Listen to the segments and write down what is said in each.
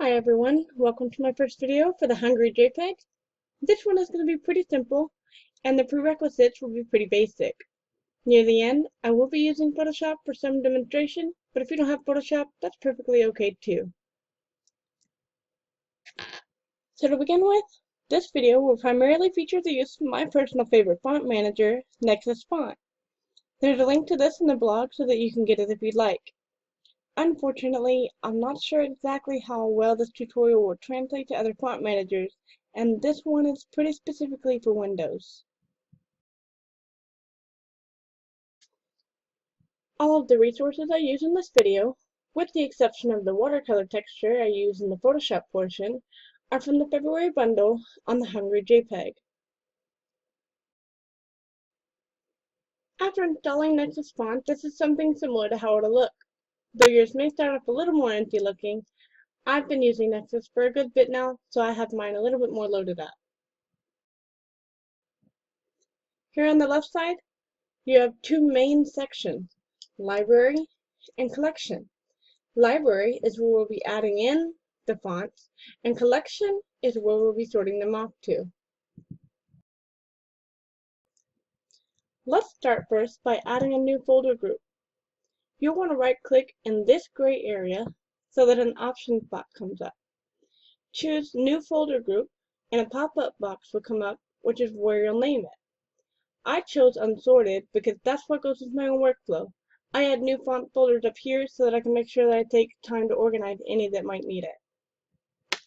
Hi everyone, welcome to my first video for the Hungry JPEG. This one is going to be pretty simple and the prerequisites will be pretty basic. Near the end, I will be using Photoshop for some demonstration, but if you don't have Photoshop, that's perfectly okay too. So to begin with, this video will primarily feature the use of my personal favorite font manager, Nexus font. There's a link to this in the blog so that you can get it if you'd like. Unfortunately, I'm not sure exactly how well this tutorial will translate to other font managers, and this one is pretty specifically for Windows. All of the resources I use in this video, with the exception of the watercolor texture I use in the Photoshop portion, are from the February bundle on the Hungry JPEG. After installing Nexus font, this is something similar to how it'll look. Though yours may start off a little more empty looking, I've been using Nexus for a good bit now, so I have mine a little bit more loaded up. Here on the left side, you have two main sections, Library and Collection. Library is where we'll be adding in the fonts, and Collection is where we'll be sorting them off to. Let's start first by adding a new folder group. You'll want to right-click in this gray area so that an options box comes up. Choose New Folder Group, and a pop-up box will come up, which is where you'll name it. I chose Unsorted because that's what goes with my own workflow. I add new font folders up here so that I can make sure that I take time to organize any that might need it.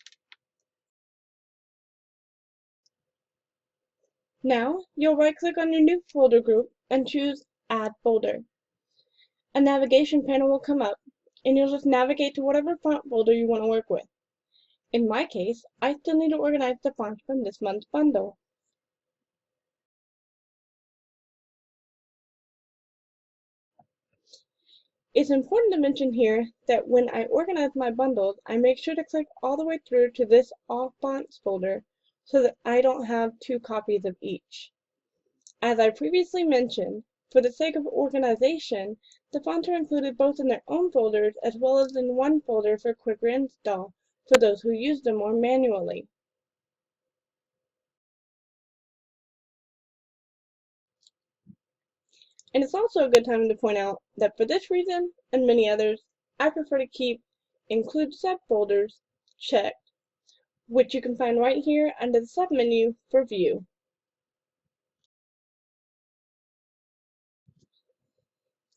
Now, you'll right-click on your new folder group and choose Add Folder. A navigation panel will come up, and you'll just navigate to whatever font folder you want to work with. In my case, I still need to organize the fonts from this month's bundle. It's important to mention here that when I organize my bundles, I make sure to click all the way through to this All Fonts folder so that I don't have two copies of each. As I previously mentioned, for the sake of organization, the fonts are included both in their own folders as well as in one folder for quicker install for those who use them more manually. And it's also a good time to point out that for this reason, and many others, I prefer to keep Include Subfolders checked, which you can find right here under the submenu for View.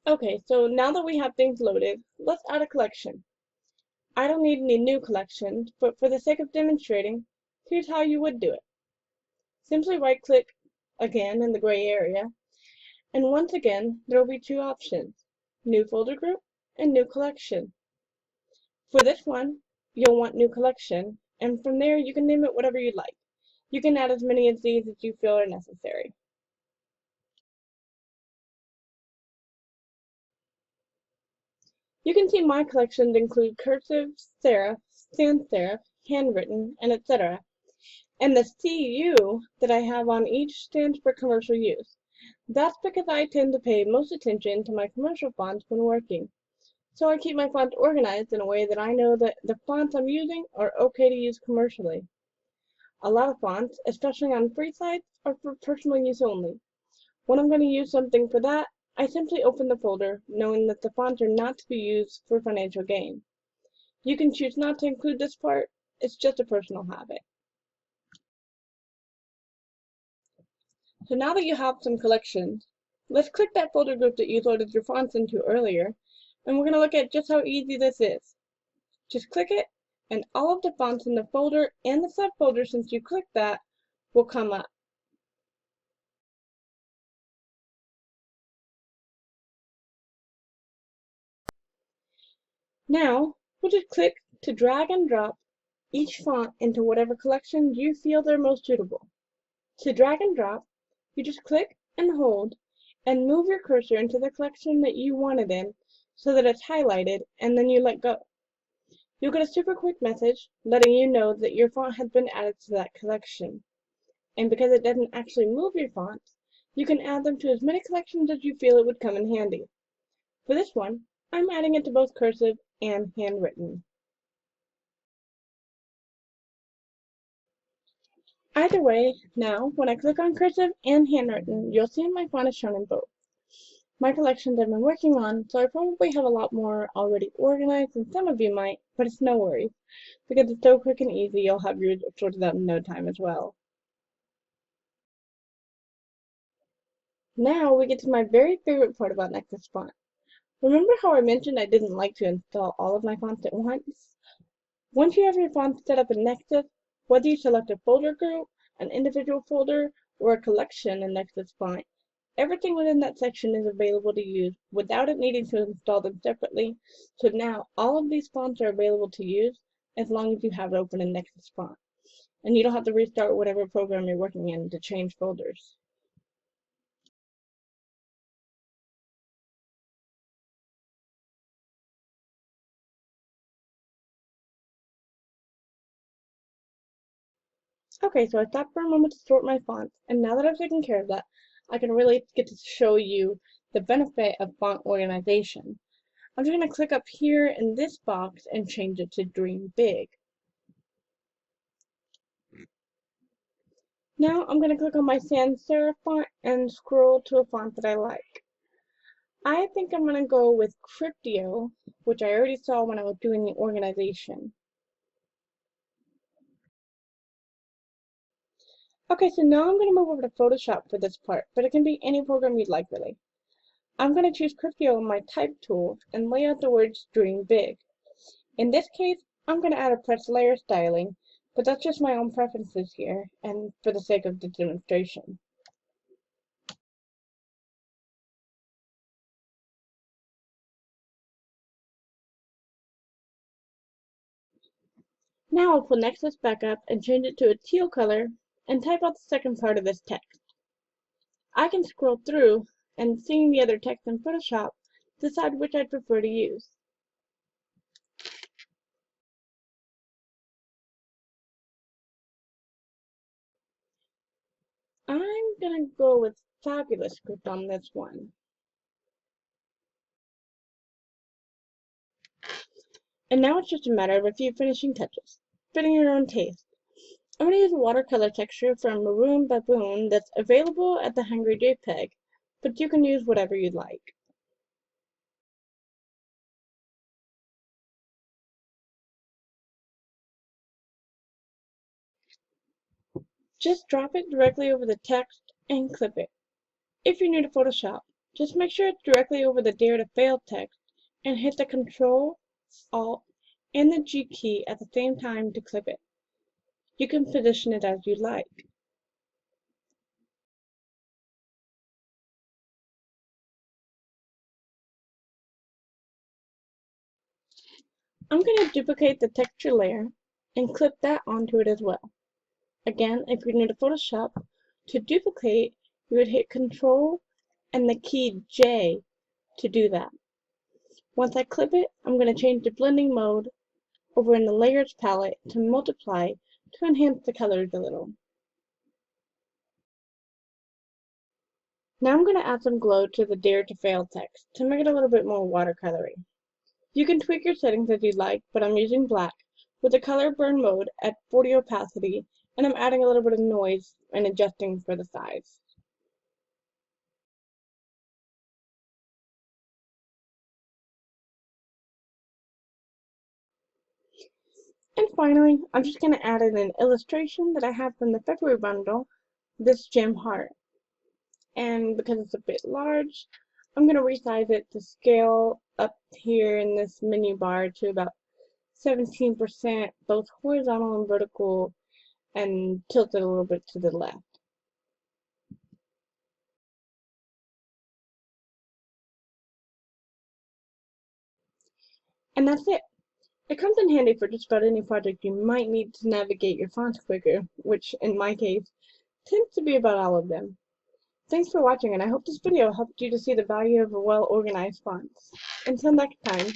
Okay, so now that we have things loaded, let's add a collection. I don't need any new collections, but for the sake of demonstrating, here's how you would do it. Simply right-click again in the gray area, and once again, there will be two options, New Folder Group and New Collection. For this one, you'll want New Collection, and from there you can name it whatever you'd like. You can add as many of these as you feel are necessary. You can see my collections include cursive, serif, sans serif, handwritten, and etc. And the CU that I have on each stands for commercial use. That's because I tend to pay most attention to my commercial fonts when working. So I keep my fonts organized in a way that I know that the fonts I'm using are okay to use commercially. A lot of fonts, especially on free sites, are for personal use only. When I'm going to use something for that, I simply open the folder, knowing that the fonts are not to be used for financial gain. You can choose not to include this part, it's just a personal habit. So now that you have some collections, let's click that folder group that you loaded your fonts into earlier, and we're going to look at just how easy this is. Just click it, and all of the fonts in the folder and the subfolder since you clicked that will come up. Now, we'll just click to drag and drop each font into whatever collection you feel they're most suitable. To drag and drop, you just click and hold and move your cursor into the collection that you want it in so that it's highlighted, and then you let go. You'll get a super quick message letting you know that your font has been added to that collection. And because it doesn't actually move your fonts, you can add them to as many collections as you feel it would come in handy. For this one, I'm adding it to both cursive and handwritten. Either way, now, when I click on cursive and handwritten, you'll see my font is shown in both. My collections I've been working on, so I probably have a lot more already organized than some of you might, but it's no worries, because it's so quick and easy you'll have yours sorted out in no time as well. Now we get to my very favorite part about Nexus font. Remember how I mentioned I didn't like to install all of my fonts at once? Once you have your fonts set up in Nexus, whether you select a folder group, an individual folder, or a collection in Nexus font, everything within that section is available to use without it needing to install them separately. So now all of these fonts are available to use as long as you have it open in Nexus font. And you don't have to restart whatever program you're working in to change folders. Okay, so I stopped for a moment to sort my fonts, and now that I've taken care of that, I can really get to show you the benefit of font organization. I'm just going to click up here in this box and change it to Dream Big. Now I'm going to click on my sans serif font and scroll to a font that I like. I think I'm going to go with Cryptio, which I already saw when I was doing the organization. Okay, so now I'm going to move over to Photoshop for this part, but it can be any program you'd like really. I'm going to choose Cryptio on my type tool and lay out the words Dream Big. In this case, I'm going to add a press layer styling, but that's just my own preferences here and for the sake of the demonstration. Now I'll pull Nexus back up and change it to a teal color and type out the second part of this text. I can scroll through and, seeing the other text in Photoshop, decide which I'd prefer to use. I'm gonna go with Fabulous Script on this one. And now it's just a matter of a few finishing touches, fitting your own taste. I'm going to use a watercolor texture from Maroon Baboon that's available at the Hungry JPEG, but you can use whatever you'd like. Just drop it directly over the text and clip it. If you're new to Photoshop, just make sure it's directly over the Dare to Fail text and hit the Control, Alt, and the G key at the same time to clip it. You can position it as you like. I'm going to duplicate the texture layer and clip that onto it as well. Again, if you're new to Photoshop, to duplicate, you would hit Control and the key J to do that. Once I clip it, I'm going to change the blending mode over in the Layers palette to Multiply to enhance the colors a little. Now I'm going to add some glow to the Dare to Fail text to make it a little bit more watercolory. You can tweak your settings as you'd like, but I'm using black with the color burn mode at 40 opacity, and I'm adding a little bit of noise and adjusting for the size. And finally, I'm just going to add in an illustration that I have from the February bundle, this gem heart. And because it's a bit large, I'm going to resize it to scale up here in this menu bar to about 17%, both horizontal and vertical, and tilt it a little bit to the left. And that's it. It comes in handy for just about any project you might need to navigate your fonts quicker, which in my case tends to be about all of them. Thanks for watching, and I hope this video helped you to see the value of a well-organized fonts. Until next time.